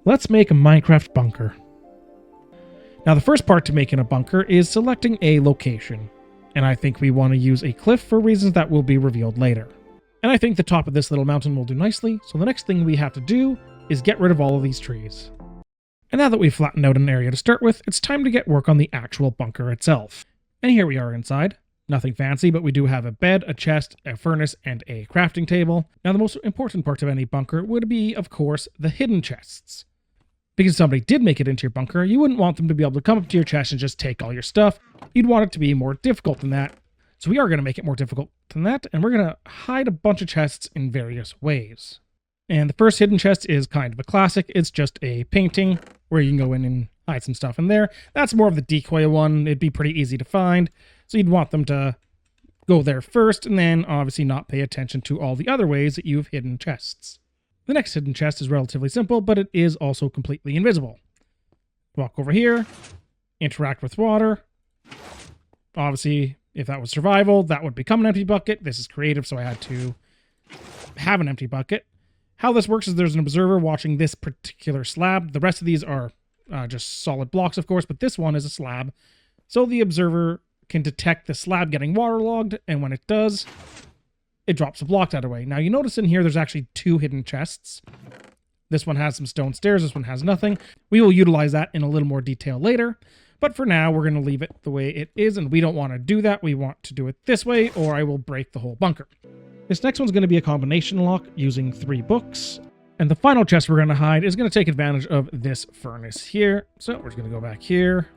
Let's make a Minecraft bunker. Now the first part to making a bunker is selecting a location. And I think we want to use a cliff for reasons that will be revealed later. And I think the top of this little mountain will do nicely, so the next thing we have to do is get rid of all of these trees. And now that we've flattened out an area to start with, it's time to get work on the actual bunker itself. And here we are inside. Nothing fancy, but we do have a bed, a chest, a furnace, and a crafting table. Now the most important part of any bunker would be, of course, the hidden chests. Because if somebody did make it into your bunker, you wouldn't want them to be able to come up to your chest and just take all your stuff. You'd want it to be more difficult than that. So we are going to make it more difficult than that, and we're going to hide a bunch of chests in various ways. And the first hidden chest is kind of a classic. It's just a painting where you can go in and hide some stuff in there. That's more of the decoy one. It'd be pretty easy to find. So you'd want them to go there first, and then obviously not pay attention to all the other ways that you've hidden chests. The next hidden chest is relatively simple, but it is also completely invisible. Walk over here, interact with water. Obviously, if that was survival, that would become an empty bucket. This is creative, so I had to have an empty bucket. How this works is there's an observer watching this particular slab. The rest of these are just solid blocks, of course, but this one is a slab. So the observer can detect the slab getting waterlogged, and when it does, it drops a block out of the way. Now you notice in here there's actually two hidden chests. This one has some stone stairs, this one has nothing. We will utilize that in a little more detail later, but for now we're going to leave it the way it is, and we don't want to do that. We want to do it this way, or I will break the whole bunker. This next one's going to be a combination lock using 3 books. And the final chest we're going to hide is going to take advantage of this furnace here. So we're just going to go back here.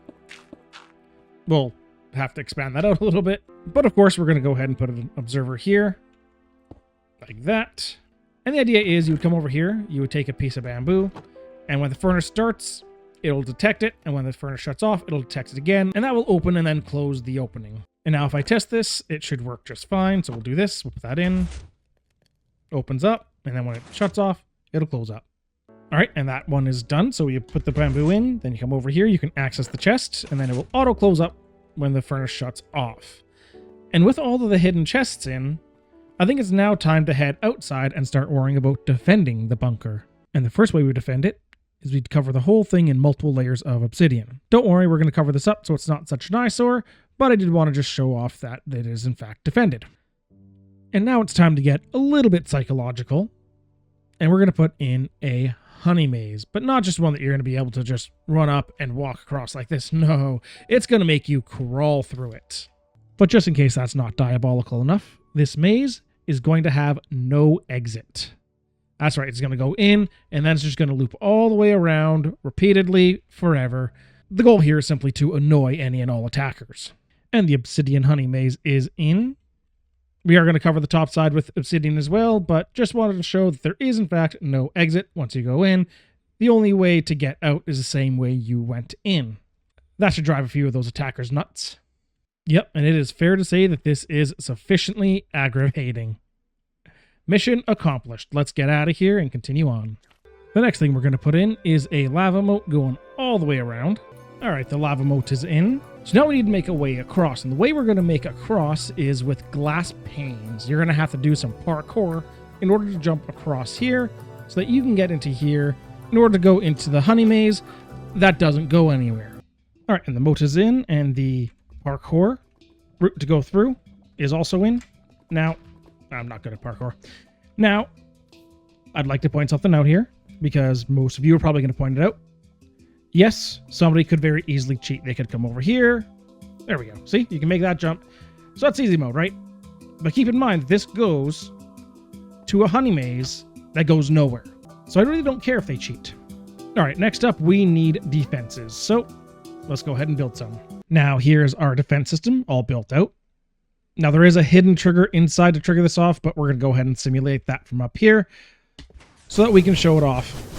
We'll have to expand that out a little bit. But of course, we're going to go ahead and put an observer here. Like that. And the idea is you would come over here, you would take a piece of bamboo, and when the furnace starts, it'll detect it. And when the furnace shuts off, it'll detect it again. And that will open and then close the opening. And now if I test this, it should work just fine. So we'll do this, we'll put that in. Opens up, and then when it shuts off, it'll close up. All right, and that one is done. So you put the bamboo in, then you come over here, you can access the chest, and then it will auto close up when the furnace shuts off. And with all of the hidden chests in, I think it's now time to head outside and start worrying about defending the bunker. And the first way we defend it is we'd cover the whole thing in multiple layers of obsidian. Don't worry, we're going to cover this up so it's not such an eyesore, but I did want to just show off that it is in fact defended. And now it's time to get a little bit psychological, and we're going to put in a honey maze, but not just one that you're going to be able to just run up and walk across like this. No, it's going to make you crawl through it. But just in case that's not diabolical enough, this maze is going to have no exit. That's right, it's going to go in, and then it's just going to loop all the way around repeatedly forever. The goal here is simply to annoy any and all attackers. And the obsidian honey maze is in. We are going to cover the top side with obsidian as well, but just wanted to show that there is in fact no exit once you go in. The only way to get out is the same way you went in. That should drive a few of those attackers nuts. Yep, and it is fair to say that this is sufficiently aggravating. Mission accomplished. Let's get out of here and continue on. The next thing we're going to put in is a lava moat going all the way around. All right, the lava moat is in. So now we need to make a way across. And the way we're going to make across is with glass panes. You're going to have to do some parkour in order to jump across here so that you can get into here in order to go into the honey maze. That doesn't go anywhere. All right, and the moat is in, and the parkour route to go through is also in. Now, I'm not good at parkour. Now, I'd like to point something out here because most of you are probably going to point it out. Yes, somebody could very easily cheat. They could come over here. There we go. See, you can make that jump. So that's easy mode, right? But keep in mind, this goes to a honey maze that goes nowhere. So I really don't care if they cheat. All right, next up, we need defenses. So let's go ahead and build some. Now, here's our defense system all built out. Now, there is a hidden trigger inside to trigger this off, but we're going to go ahead and simulate that from up here so that we can show it off.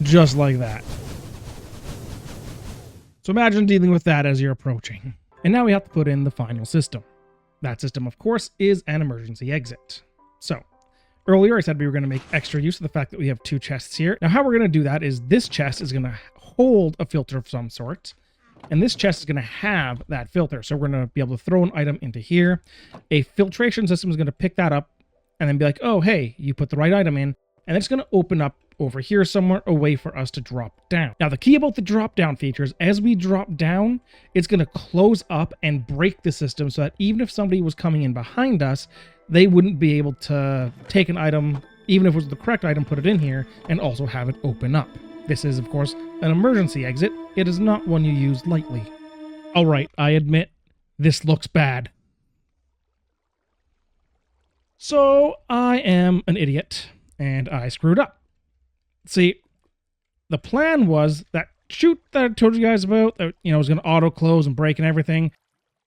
Just like that. So imagine dealing with that as you're approaching. And now we have to put in the final system. That system, of course, is an emergency exit. So earlier I said we were going to make extra use of the fact that we have 2 chests here. Now how we're going to do that is this chest is going to hold a filter of some sort. And this chest is going to have that filter. So we're going to be able to throw an item into here. A filtration system is going to pick that up and then be like, oh, hey, you put the right item in. and it's going to open up over here somewhere, a way for us to drop down. Now, the key about the drop down feature is as we drop down, it's going to close up and break the system so that even if somebody was coming in behind us, they wouldn't be able to take an item, even if it was the correct item, put it in here, and also have it open up. This is, of course, an emergency exit. It is not one you use lightly. All right, I admit, this looks bad. So, I am an idiot, and I screwed up. See, the plan was that chute that I told you guys about, that, was going to auto-close and break and everything,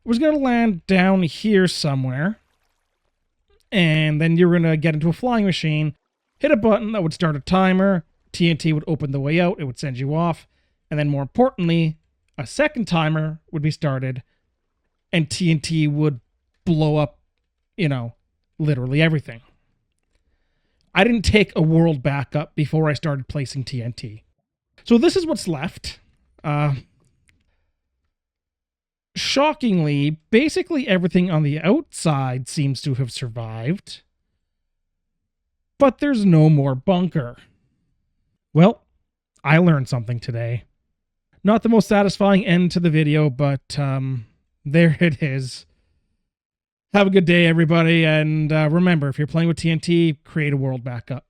was going to land down here somewhere, and then you're going to get into a flying machine, hit a button that would start a timer, TNT would open the way out, it would send you off, and then more importantly, a second timer would be started, and TNT would blow up, literally everything. I didn't take a world backup before I started placing TNT. So this is what's left. Shockingly, basically everything on the outside seems to have survived. But there's no more bunker. Well, I learned something today. Not the most satisfying end to the video, but there it is. Have a good day, everybody, and remember, if you're playing with TNT, create a world backup.